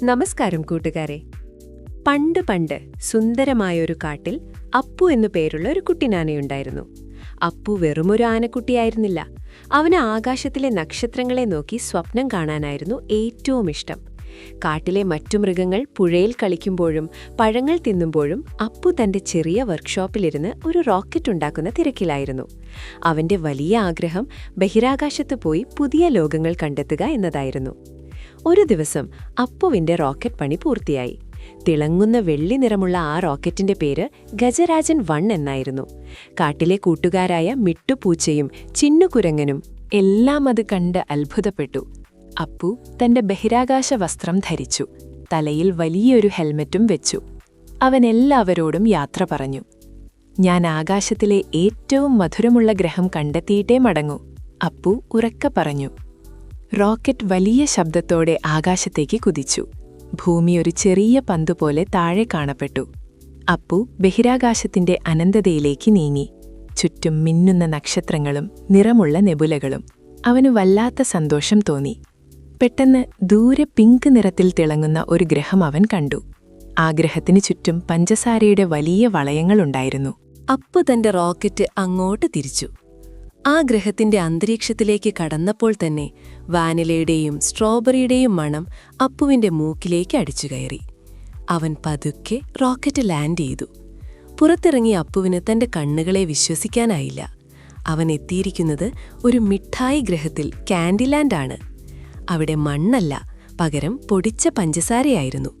നമസ്കാരം കൂട്ടുകാരെ. പണ്ട് പണ്ട് സുന്ദരമായൊരു കാട്ടിൽ അപ്പു എന്നു പേരുള്ള ഒരു കുട്ടിനാനയുണ്ടായിരുന്നു. അപ്പു വെറുമൊരു ആനക്കുട്ടിയായിരുന്നില്ല. അവന് ആകാശത്തിലെ നക്ഷത്രങ്ങളെ നോക്കി സ്വപ്നം കാണാനായിരുന്നു ഏറ്റവും ഇഷ്ടം. കാട്ടിലെ മറ്റു മൃഗങ്ങൾ പുഴയിൽ കളിക്കുമ്പോഴും പഴങ്ങൾ തിന്നുമ്പോഴും അപ്പു തന്റെ ചെറിയ വർക്ക്ഷോപ്പിലിരുന്ന് ഒരു റോക്കറ്റ് ഉണ്ടാക്കുന്ന തിരക്കിലായിരുന്നു. അവന്റെ വലിയ ആഗ്രഹം ബഹിരാകാശത്ത് പോയി പുതിയ ലോകങ്ങൾ കണ്ടെത്തുക എന്നതായിരുന്നു. ഒരു ദിവസം അപ്പുവിന്റെ റോക്കറ്റ് പണി പൂർത്തിയായി. തിളങ്ങുന്ന വെള്ളി നിറമുള്ള ആ റോക്കറ്റിന്റെ പേര് ഗജരാജൻ 1 എന്നായിരുന്നു. കാട്ടിലെ കൂട്ടുകാരായ മിട്ടുപൂച്ചയും ചിന്നുകുരങ്ങനും എല്ലാം അത് കണ്ട് അത്ഭുതപ്പെട്ടു. അപ്പു തന്റെ ബഹിരാകാശ വസ്ത്രം ധരിച്ചു. തലയിൽ വലിയൊരു ഹെൽമറ്റും വെച്ചു. അവൻ എല്ലാവരോടും യാത്ര പറഞ്ഞു. ഞാൻ ആകാശത്തിലെ ഏറ്റവും മധുരമുള്ള ഗ്രഹം കണ്ടെത്തിയിട്ടേ മടങ്ങൂ, അപ്പു ഉറക്കെ പറഞ്ഞു. റോക്കറ്റ് വലിയ ശബ്ദത്തോടെ ആകാശത്തേക്ക് കുതിച്ചു. ഭൂമി ഒരു ചെറിയ പന്തുപോലെ താഴെ കാണപ്പെട്ടു. അപ്പു ബഹിരാകാശത്തിന്റെ അനന്തതയിലേക്ക് നീങ്ങി. ചുറ്റും മിന്നുന്ന നക്ഷത്രങ്ങളും നിറമുള്ള നെബുലകളും. അവനു വല്ലാത്ത സന്തോഷം തോന്നി. പെട്ടെന്ന് ദൂരെ പിങ്ക് നിറത്തിൽ തിളങ്ങുന്ന ഒരു ഗ്രഹം അവൻ കണ്ടു. ആ ഗ്രഹത്തിനു ചുറ്റും പഞ്ചസാരയുടെ വലിയ വളയങ്ങളുണ്ടായിരുന്നു. അപ്പു തന്റെ റോക്കറ്റ് അങ്ങോട്ട് തിരിച്ചു. ആ ഗ്രഹത്തിന്റെ അന്തരീക്ഷത്തിലേക്ക് കടന്നപ്പോൾ തന്നെ വാനിലയുടെയും സ്ട്രോബെറിയുടെയും മണം അപ്പുവിന്റെ മൂക്കിലേക്ക് അടിച്ചുകയറി. അവൻ പതുക്കെ റോക്കറ്റ് ലാൻഡ് ചെയ്തു. പുറത്തിറങ്ങിയ അപ്പുവിന് തന്റെ കണ്ണുകളെ വിശ്വസിക്കാനായില്ല. അവൻ എത്തിയിരിക്കുന്നത് ഒരു മിഠായി ഗ്രഹത്തിൽ, കാൻഡിലാൻഡാണ്. അവിടെ മണ്ണല്ല, പകരം പൊടിച്ച പഞ്ചസാരയായിരുന്നു.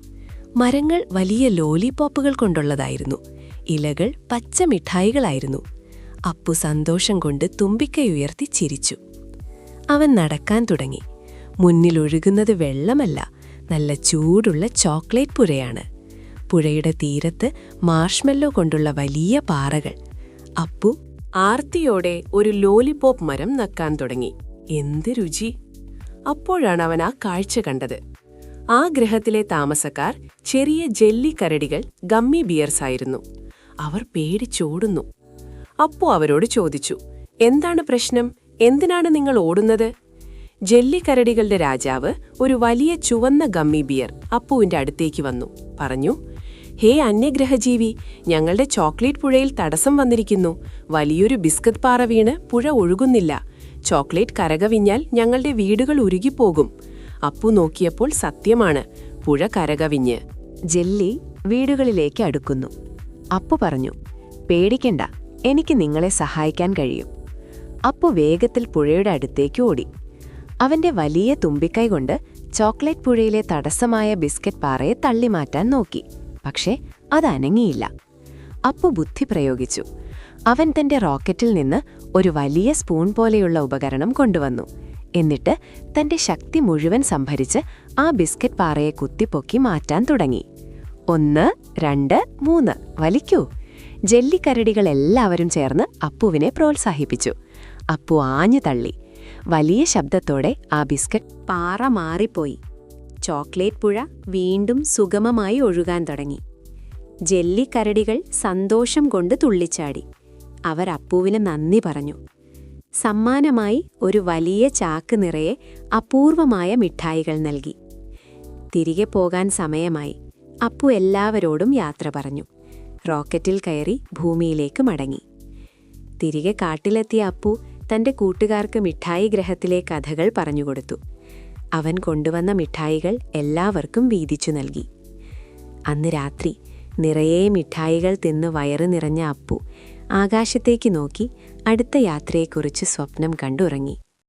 മരങ്ങൾ വലിയ ലോലിപോപ്പുകൾ കൊണ്ടുള്ളതായിരുന്നു. ഇലകൾ പച്ച മിഠായികളായിരുന്നു. അപ്പു സന്തോഷം കൊണ്ട് തുമ്പിക്കൈയുയർത്തി ചിരിച്ചു. അവൻ നടക്കാൻ തുടങ്ങി. മുന്നിലൊഴുകുന്നത് വെള്ളമല്ല, നല്ല ചൂടുള്ള ചോക്ലേറ്റ് പുഴയാണ്. പുഴയുടെ തീരത്ത് മാർഷ്മെല്ലോ കൊണ്ടുള്ള വലിയ പാറകൾ. അപ്പു ആർത്തിയോടെ ഒരു ലോലിപോപ്പ് മരം നക്കാൻ തുടങ്ങി. എന്ത് രുചി! അപ്പോഴാണ് അവൻ ആ കാഴ്ച കണ്ടത്. ആ ഗ്രഹത്തിലെ താമസക്കാർ ചെറിയ ജെല്ലി കരടികൾ, ഗമ്മി ബിയർസായിരുന്നു. അവർ പേടിച്ചോടുന്നു. അപ്പു അവരോട് ചോദിച്ചു, എന്താണ് പ്രശ്നം? എന്തിനാണ് നിങ്ങൾ ഓടുന്നത്? ജെല്ലിക്കരടികളുടെ രാജാവ്, ഒരു വലിയ ചുവന്ന ഗമ്മി ബിയർ, അപ്പുവിന്റെ അടുത്തേക്ക് വന്നു. പറഞ്ഞു, ഹേ അന്യഗ്രഹജീവി, ഞങ്ങളുടെ ചോക്ലേറ്റ് പുഴയിൽ തടസ്സം വന്നിരിക്കുന്നു. വലിയൊരു ബിസ്ക്കറ്റ് പാറ വീണ് പുഴ ഒഴുകുന്നില്ല. ചോക്ലേറ്റ് കരകവിഞ്ഞാൽ ഞങ്ങളുടെ വീടുകൾ ഉരുകിപ്പോകും. അപ്പു നോക്കിയപ്പോൾ സത്യമാണ്, പുഴ കരകവിഞ്ഞ് ജെല്ലി വീടുകളിലേക്ക് അടുക്കുന്നു. അപ്പു പറഞ്ഞു, പേടിക്കണ്ട, എനിക്ക് നിങ്ങളെ സഹായിക്കാൻ കഴിയും. അപ്പു വേഗത്തിൽ പുഴയുടെ അടുത്തേക്ക് ഓടി. അവന്റെ വലിയ തുമ്പിക്കൈ കൊണ്ട് ചോക്ലേറ്റ് പുഴയിലെ തടസ്സമായ ബിസ്ക്കറ്റ് പാറയെ തള്ളിമാറ്റാൻ നോക്കി. പക്ഷേ അതനങ്ങിയില്ല. അപ്പു ബുദ്ധി പ്രയോഗിച്ചു. അവൻ തന്റെ റോക്കറ്റിൽ നിന്ന് ഒരു വലിയ സ്പൂൺ പോലെയുള്ള ഉപകരണം കൊണ്ടുവന്നു. എന്നിട്ട് തന്റെ ശക്തി മുഴുവൻ സംഭരിച്ച് ആ ബിസ്ക്കറ്റ് പാറയെ കുത്തിപ്പൊക്കി മാറ്റാൻ തുടങ്ങി. 1, 2, 3 വലിക്കൂ! ജെല്ലിക്കരടികളെല്ലാവരും ചേർന്ന് അപ്പുവിനെ പ്രോത്സാഹിപ്പിച്ചു. അപ്പു ആഞ്ഞു തള്ളി. വലിയ ശബ്ദത്തോടെ ആ ബിസ്ക്കറ്റ് പാറ മാറിപ്പോയി. ചോക്ലേറ്റ് പുഴ വീണ്ടും സുഗമമായി ഒഴുകാൻ തുടങ്ങി. ജെല്ലിക്കരടികൾ സന്തോഷം കൊണ്ട് തുള്ളിച്ചാടി. അവർ അപ്പുവിന് നന്ദി പറഞ്ഞു. സമ്മാനമായി ഒരു വലിയ ചാക്ക് നിറയെ അപൂർവമായ മിഠായികൾ നൽകി. തിരികെ പോകാൻ സമയമായി. അപ്പു എല്ലാവരോടും യാത്ര പറഞ്ഞു. റോക്കറ്റിൽ കയറി ഭൂമിയിലേക്ക് മടങ്ങി. തിരികെ കാട്ടിലെത്തിയ അപ്പു തന്റെ കൂട്ടുകാർക്ക് മിഠായി ഗ്രഹത്തിലെ കഥകൾ പറഞ്ഞുകൊടുത്തു. അവൻ കൊണ്ടുവന്ന മിഠായികൾ എല്ലാവർക്കും വീതിച്ചു നൽകി. അന്ന് രാത്രി നിറയെ മിഠായികൾ തിന്ന് വയറ് നിറഞ്ഞ അപ്പു ആകാശത്തേക്ക് നോക്കി അടുത്ത യാത്രയെക്കുറിച്ച് സ്വപ്നം കണ്ടുറങ്ങി.